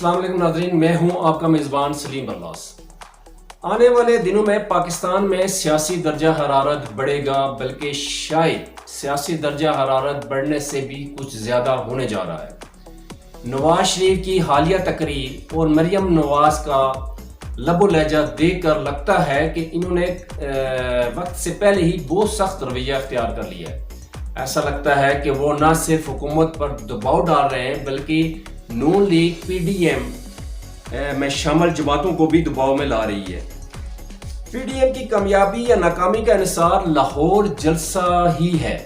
السلام علیکم ناظرین، میں ہوں آپ کا میزبان سلیم برلاس۔ آنے والے دنوں میں پاکستان میں سیاسی درجہ حرارت بڑھے گا، بلکہ شاید سیاسی درجہ حرارت بڑھنے سے بھی کچھ زیادہ ہونے جا رہا ہے۔ نواز شریف کی حالیہ تقریر اور مریم نواز کا لب و لہجہ دیکھ کر لگتا ہے کہ انہوں نے وقت سے پہلے ہی بہت سخت رویہ اختیار کر لیا ہے۔ ایسا لگتا ہے کہ وہ نہ صرف حکومت پر دباؤ ڈال رہے ہیں بلکہ نون لیگ پی ڈی ایم میں شامل جماعتوں کو بھی دباؤ میں لا رہی ہے۔ پی ڈی ایم کی کامیابی یا ناکامی کا انحصار لاہور جلسہ ہی ہے۔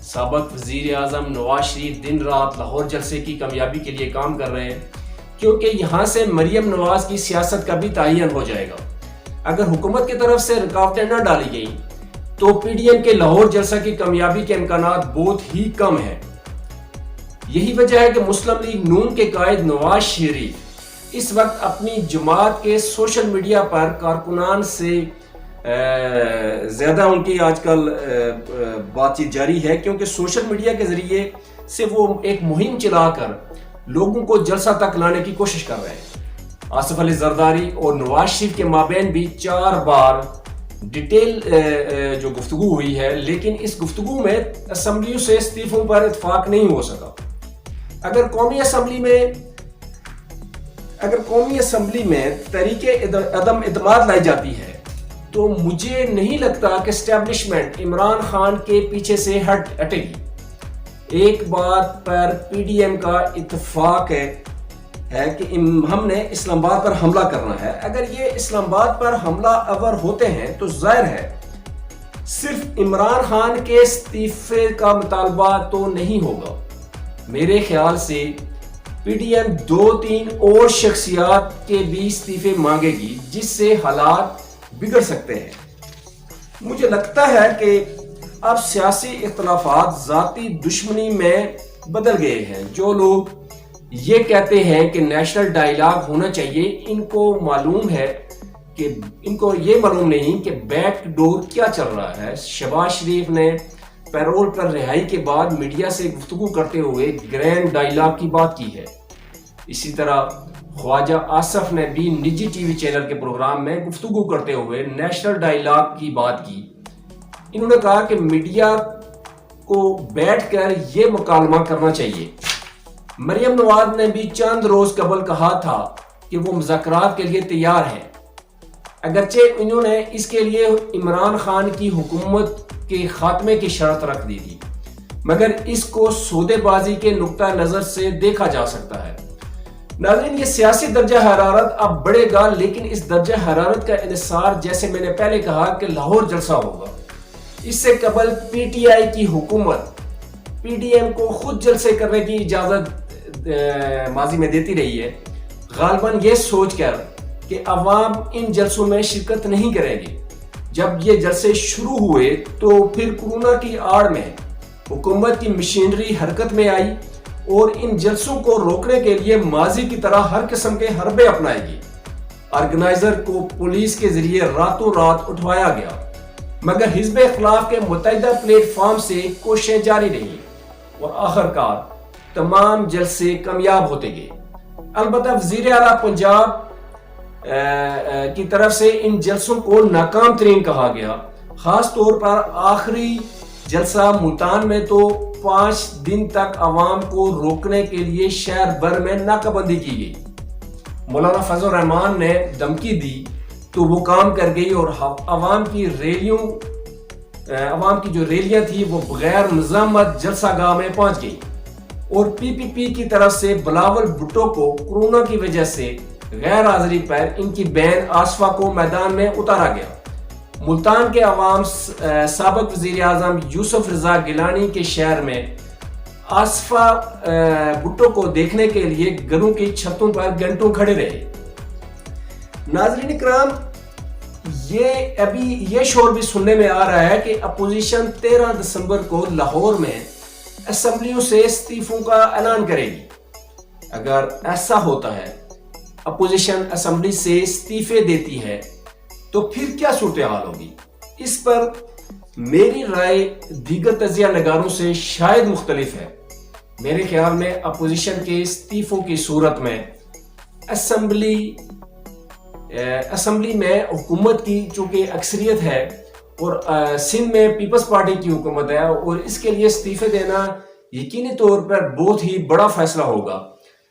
سابق وزیر اعظم نواز شریف دن رات لاہور جلسے کی کامیابی کے لیے کام کر رہے ہیں، کیونکہ یہاں سے مریم نواز کی سیاست کا بھی تعین ہو جائے گا۔ اگر حکومت کی طرف سے رکاوٹیں نہ ڈالی گئیں تو پی ڈی ایم کے لاہور جلسہ کی کامیابی کے امکانات بہت ہی کم ہیں۔ یہی وجہ ہے کہ مسلم لیگ نون کے قائد نواز شریف اس وقت اپنی جماعت کے سوشل میڈیا پر کارکنان سے زیادہ ان کی آج کل بات چیت جاری ہے، کیونکہ سوشل میڈیا کے ذریعے سے وہ ایک مہم چلا کر لوگوں کو جلسہ تک لانے کی کوشش کر رہے ہیں۔ آصف علی زرداری اور نواز شریف کے مابین بھی 4 بار ڈیٹیل جو گفتگو ہوئی ہے، لیکن اس گفتگو میں اسمبلیوں سے استعفوں پر اتفاق نہیں ہو سکا۔ اگر قومی اسمبلی میں تحریک عدم اعتماد لائی جاتی ہے تو مجھے نہیں لگتا کہ اسٹیبلشمنٹ عمران خان کے پیچھے سے ہٹے گی۔ ایک بات پر پی ڈی ایم کا اتفاق ہے کہ ہم نے اسلام آباد پر حملہ کرنا ہے۔ اگر یہ اسلام آباد پر حملہ آور ہوتے ہیں تو ظاہر ہے صرف عمران خان کے استعفے کا مطالبہ تو نہیں ہوگا۔ میرے خیال سے پی ڈی ایم 2-3 اور شخصیات کے بھی استعفے مانگے گی، جس سے حالات بگڑ سکتے ہیں۔ مجھے لگتا ہے کہ اب سیاسی اختلافات ذاتی دشمنی میں بدل گئے ہیں۔ جو لوگ یہ کہتے ہیں کہ نیشنل ڈائیلاگ ہونا چاہیے، ان کو یہ معلوم نہیں کہ بیک ڈور کیا چل رہا ہے۔ شہباز شریف نے پیرول پر رہائی کے بعد میڈیا سے گفتگو کرتے ہوئے گرینڈ ڈائیلاگ کی بات کی ہے۔ اسی طرح خواجہ آصف نے بھی نجی ٹی وی چینل کے پروگرام میں گفتگو کرتے ہوئے نیشنل ڈائیلاگ کی بات کی۔ انہوں نے کہا کہ میڈیا کو بیٹھ کر یہ مکالمہ کرنا چاہیے۔ مریم نواز نے بھی چند روز قبل کہا تھا کہ وہ مذاکرات کے لیے تیار ہیں، اگرچہ انہوں نے اس کے لیے عمران خان کی حکومت کے خاتمے کی شرط رکھ دی تھی، مگر اس کو سودے بازی کے نقطہ نظر سے دیکھا جا سکتا ہے۔ ناظرین، یہ سیاسی درجہ حرارت اب بڑھے گا، لیکن اس درجہ حرارت کا انحصار جیسے میں نے پہلے کہا کہ لاہور جلسہ ہوگا۔ اس سے قبل پی ٹی آئی کی حکومت پی ڈی ایم کو خود جلسے کرنے کی اجازت ماضی میں دیتی رہی ہے، غالباً یہ سوچ کر کہ عوام ان جلسوں میں شرکت نہیں کرے گی۔ جب یہ جلسے شروع ہوئے تو پھر کورونا کی آڑ میں حکومت کی مشینری حرکت میں آئی اور ان جلسوں کو روکنے کے لیے ماضی کی طرح ہر قسم کے حربے اپنائے گی۔ آرگنائزر کو پولیس کے ذریعے راتوں رات اٹھوایا گیا، مگر حزب اختلاف کے متحدہ پلیٹ فارم سے کوششیں جاری رہیں اور آخرکار تمام جلسے کامیاب ہوتے گئے۔ البتہ وزیر اعلیٰ پنجاب کی طرف سے ان جلسوں کو ناکام ترین کہا گیا۔ خاص طور پر آخری جلسہ ملتان میں تو 5 دن تک عوام کو روکنے کے لیے شہر بھر میں ناکہ بندی کی گئی۔ مولانا فضل الرحمان نے دھمکی دی تو وہ کام کر گئی اور عوام کی جو ریلیاں تھی وہ بغیر مزاحمت جلسہ گاہ میں پہنچ گئی، اور پی پی کی طرف سے بلاول بھٹو کو کورونا کی وجہ سے غیر حاضری پر ان کی بہن آصفہ کو میدان میں اتارا گیا۔ ملتان کے عوام سابق وزیر اعظم یوسف رضا گیلانی کے شہر میں آصفہ بھٹو کو دیکھنے کے لیے گھروں کی چھتوں پر گھنٹوں کھڑے رہے۔ ناظرین اکرام، یہ شور بھی سننے میں آ رہا ہے کہ اپوزیشن 13 دسمبر کو لاہور میں اسمبلیوں سے استعفوں کا اعلان کرے گی۔ اگر ایسا ہوتا ہے، اپوزیشن اسمبلی سے استعفے دیتی ہے، تو پھر کیا صورتحال ہوگی؟ اس پر میری رائے دیگر تجزیہ نگاروں سے شاید مختلف ہے۔ میرے خیال میں اپوزیشن کے استعفوں کی صورت میں اسمبلی میں حکومت کی چونکہ اکثریت ہے اور سندھ میں پیپلز پارٹی کی حکومت ہے، اور اس کے لیے استعفے دینا یقینی طور پر بہت ہی بڑا فیصلہ ہوگا۔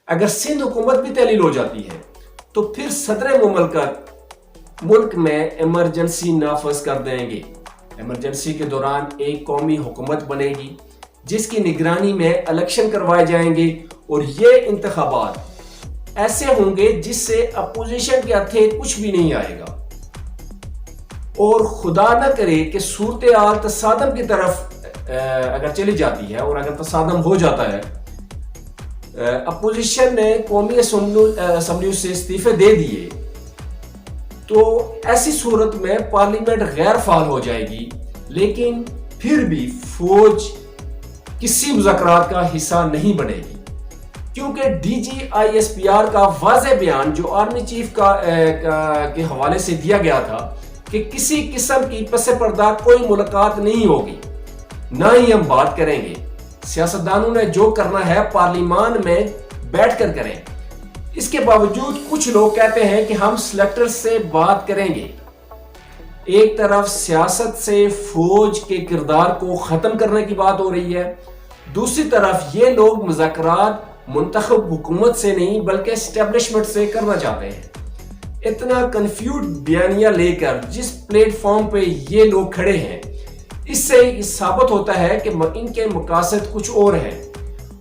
اگر سندھ حکومت بھی تحلیل ہو جاتی ہے تو پھر صدر مملکت ملک میں ایمرجنسی نافذ کر دیں گے۔ ایمرجنسی کے دوران ایک قومی حکومت بنے گی جس کی نگرانی میں الیکشن کروائے جائیں گے، اور یہ انتخابات ایسے ہوں گے جس سے اپوزیشن کے ہتھے کچھ بھی نہیں آئے گا، اور خدا نہ کرے کہ صورتحال تصادم کی طرف اگر چلی جاتی ہے، اور اگر تصادم ہو جاتا ہے، اپوزیشن نے قومی اسمبلیوں سے استعفے دے دیے، تو ایسی صورت میں پارلیمنٹ غیر فعال ہو جائے گی، لیکن پھر بھی فوج کسی مذاکرات کا حصہ نہیں بنے گی، کیونکہ D G I S P R کا واضح بیان جو آرمی چیف کے حوالے سے دیا گیا تھا کہ کسی قسم کی پس پردہ کوئی ملاقات نہیں ہوگی، نہ ہی ہم بات کریں گے، سیاستدانوں نے جو کرنا ہے پارلیمان میں بیٹھ کر کریں۔ اس کے باوجود کچھ لوگ کہتے ہیں کہ ہم سلیکٹر سے بات کریں گے۔ ایک طرف سیاست سے فوج کے کردار کو ختم کرنے کی بات ہو رہی ہے، دوسری طرف یہ لوگ مذاکرات منتخب حکومت سے نہیں بلکہ اسٹیبلشمنٹ سے کرنا چاہتے ہیں۔ اتنا کنفیوز بیانیہ لے کر جس پلیٹ فارم پہ یہ لوگ کھڑے ہیں، اس سے ثابت ہوتا ہے کہ ان کے مقاصد کچھ اور ہیں،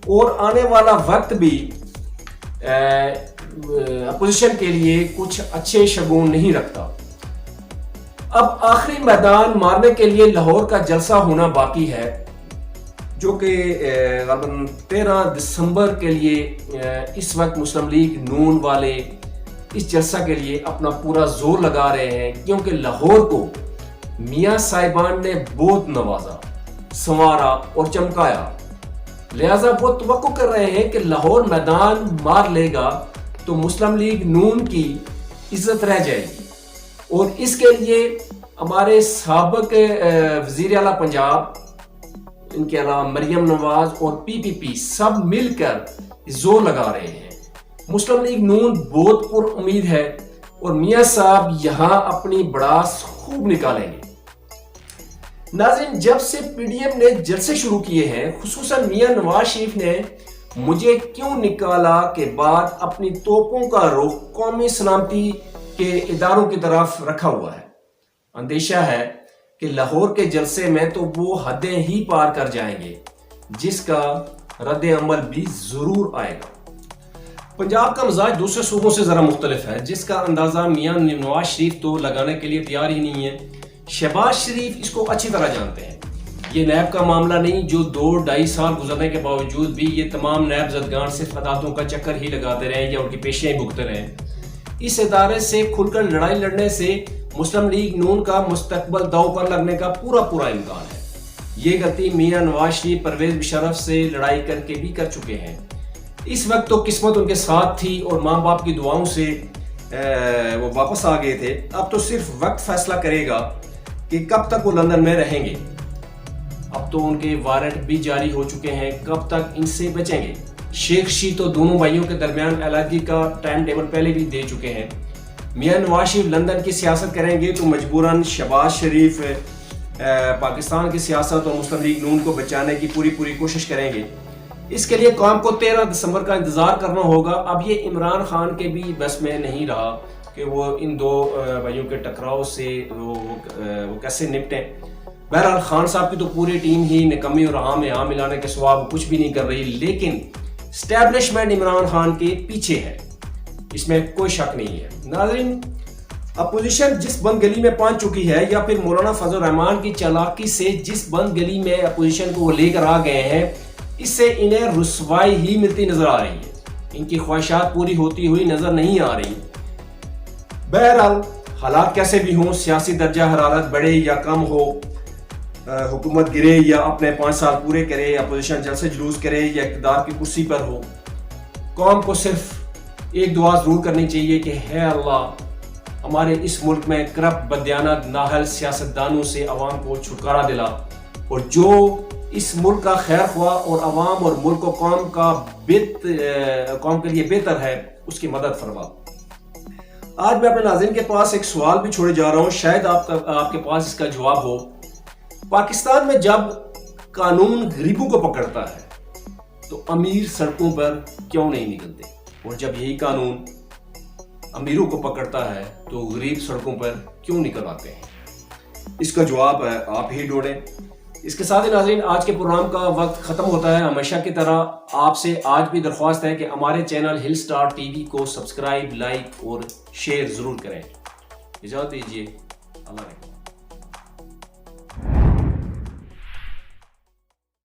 اور آنے والا وقت بھی اپوزیشن کے لیے کچھ اچھے شگون نہیں رکھتا۔ اب آخری میدان مارنے کے لیے لاہور کا جلسہ ہونا باقی ہے، جو کہ 13 دسمبر کے لیے اس وقت مسلم لیگ نون والے اس جلسہ کے لیے اپنا پورا زور لگا رہے ہیں، کیونکہ لاہور کو میاں صاحبان نے بہت نوازا، سنوارا اور چمکایا، لہذا وہ توقع کر رہے ہیں کہ لاہور میدان مار لے گا تو مسلم لیگ نون کی عزت رہ جائے گی، اور اس کے لیے ہمارے سابق وزیر اعلیٰ پنجاب، ان کے علاوہ مریم نواز اور پی پی پی سب مل کر زور لگا رہے ہیں۔ مسلم لیگ نون بہت پر امید ہے، اور میاں صاحب یہاں اپنی بڑاس خوب نکالیں گے۔ ناظرین، جب سے پی ڈی ایم نے جلسے شروع کیے ہیں، خصوصاً میاں نواز شریف نے مجھے کیوں نکالا کے بعد اپنی توپوں کا رخ قومی سلامتی کے اداروں کی طرف رکھا ہوا ہے۔ اندیشہ ہے کہ لاہور کے جلسے میں تو وہ حدیں ہی پار کر جائیں گے، جس کا رد عمل بھی ضرور آئے گا۔ پنجاب کا مزاج دوسرے صوبوں سے ذرا مختلف ہے، جس کا اندازہ میاں نواز شریف تو لگانے کے لیے تیار ہی نہیں ہے۔ شہباز شریف اس کو اچھی طرح جانتے ہیں۔ یہ نیب کا معاملہ نہیں جو 2-2.5 سال گزرنے کے باوجود بھی یہ تمام نیب زدگان صرف عدالتوں کا چکر ہی لگاتے رہے یا ان کی پیشیاں ہی بھگتے رہے۔ اس ادارے سے کھل کر لڑائی لڑنے سے مسلم لیگ نون کا مستقبل داؤ پر لگنے کا پورا امکان ہے۔ یہ غلطی میاں نواز شریف پرویز مشرف سے لڑائی کر کے بھی کر چکے ہیں۔ اس وقت تو قسمت ان کے ساتھ تھی اور ماں باپ کی دعاؤں سے وہ واپس آ گئے تھے۔ اب تو صرف وقت فیصلہ کرے گا کہ کب تک وہ لندن میں رہیں گے۔ اب تو ان کے وارنٹ بھی جاری ہو چکے ہیں، کب تک ان سے بچیں گے۔ شیخ شی تو دونوں بھائیوں کے درمیان علیحدگی کا ٹائم ٹیبل پہلے بھی دے چکے ہیں۔ میاں نواز شریف لندن کی سیاست کریں گے تو مجبوراً شہباز شریف پاکستان کی سیاست اور مسلم لیگ نون کو بچانے کی پوری کوشش کریں گے۔ اس کے لیے قوم کو 13 دسمبر کا انتظار کرنا ہوگا۔ اب یہ عمران خان کے بھی بس میں نہیں رہا کہ وہ ان دو بھائیوں کے ٹکراؤ سے وہ کیسے نپٹیں۔ بہرحال خان صاحب کی تو پوری ٹیم ہی نکمی اور ہاں میں ہاں ملانے کے سوا کچھ بھی نہیں کر رہی، لیکن اسٹیبلشمنٹ عمران خان کے پیچھے ہے، اس میں کوئی شک نہیں ہے۔ ناظرین، اپوزیشن جس بند گلی میں پہنچ چکی ہے، یا پھر مولانا فضل الرحمان کی چالاکی سے جس بند گلی میں اپوزیشن کو وہ لے کر آ گئے ہیں، اس سے انہیں رسوائی ہی ملتی نظر آ رہی ہے، ان کی خواہشات پوری ہوتی ہوئی نظر نہیں آ رہی۔ بہرحال حالات کیسے بھی ہوں، سیاسی درجہ حرارت بڑھے یا کم ہو، حکومت گرے یا اپنے 5 سال پورے کرے، اپوزیشن جلسے جلوس کرے یا اقتدار کی کرسی پر ہو، قوم کو صرف ایک دعا ضرور کرنی چاہیے کہ ہے اللہ ہمارے اس ملک میں کرپٹ بدیانت نااہل سیاستدانوں سے عوام کو چھٹکارا دلا، اور جو اس ملک کا خیر خواہ اور عوام اور ملک و قوم کے لیے بہتر ہے اس کی مدد فرما۔ آج میں اپنے ناظرین کے پاس ایک سوال بھی چھوڑے جا رہا ہوں، شاید آپ کے پاس اس کا جواب ہو۔ پاکستان میں جب قانون غریبوں کو پکڑتا ہے تو امیر سڑکوں پر کیوں نہیں نکلتے، اور جب یہی قانون امیروں کو پکڑتا ہے تو غریب سڑکوں پر کیوں نکل آتے ہیں؟ اس کا جواب ہے آپ ہی ڈھونڈیں۔ اس کے ساتھ ناظرین آج کے پروگرام کا وقت ختم ہوتا ہے۔ ہمیشہ کی طرح آپ سے آج بھی درخواست ہے کہ ہمارے چینل ہل سٹار ٹی وی کو سبسکرائب، لائک اور شیئر ضرور کریں۔ اجازت دیجیے، اللہ حافظ۔